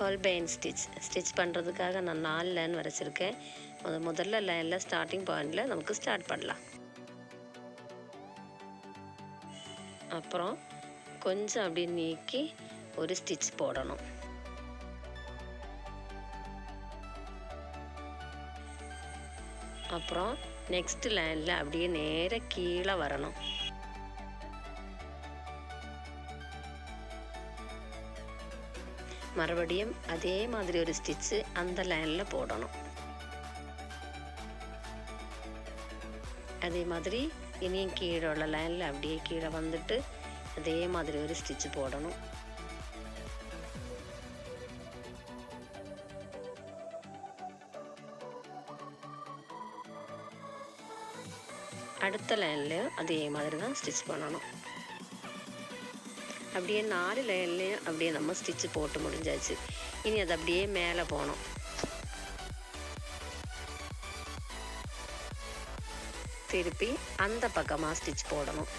Whole pain stitch பண்ணுறதுக்காக நான் 4 line வரைச்சிருக்கேன். முதல்ல லைனில் ஸ்டார்டிங் பாயிண்டில் நமக்கு ஸ்டார்ட் பண்ணலாம். அப்புறம் கொஞ்சம் அப்படியே நீக்கி ஒரு ஸ்டிச் போடணும். அப்புறம் நெக்ஸ்ட் லைனில் அப்படியே நேராக கீழே வரணும். மறுபடியும் அதே மாதிரி ஒரு ஸ்டிச்சு அந்த லைனில் போடணும். அதே மாதிரி இனியும் கீழே உள்ள லைனில் அப்படியே கீழே வந்துட்டு அதே மாதிரி ஒரு ஸ்டிச்சு போடணும். அடுத்த லைன்லேயும் அதே மாதிரி தான் ஸ்டிச் பண்ணணும். அப்படியே 4 லைன்லேயும் அப்படியே நம்ம ஸ்டிச்சு போட்டு முடிஞ்சாச்சு. இனி அது அப்படியே மேலே போகணும். திருப்பி அந்த பக்கமாக ஸ்டிச் போடணும்.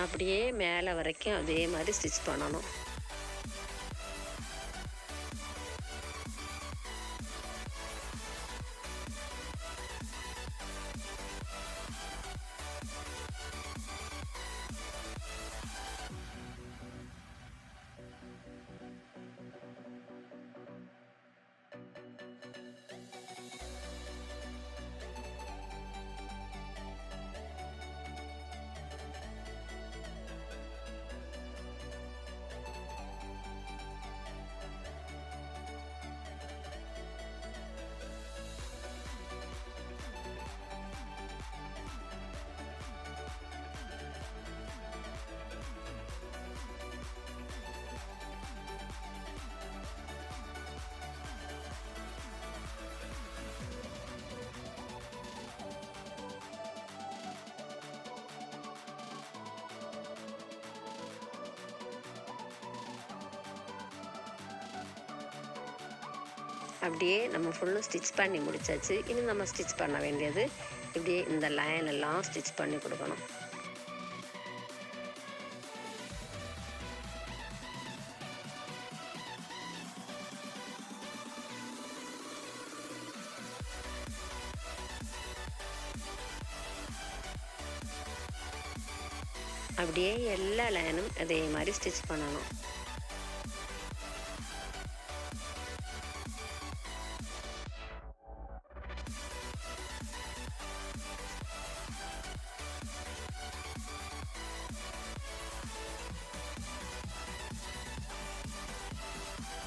அப்படியே மேலே வரைக்கும் அதே மாதிரி ஸ்டிச் பண்ணணும். அப்படியே நம்ம ஃபுல்லும் ஸ்டிச் பண்ணி முடிச்சாச்சு. இனி நம்ம ஸ்டிச் பண்ண வேண்டியது இப்படியே இந்த லைன் எல்லாம் ஸ்டிச் பண்ணி கொடுக்கணும். அப்படியே எல்லா லைனும் அதே மாதிரி ஸ்டிச் பண்ணணும்.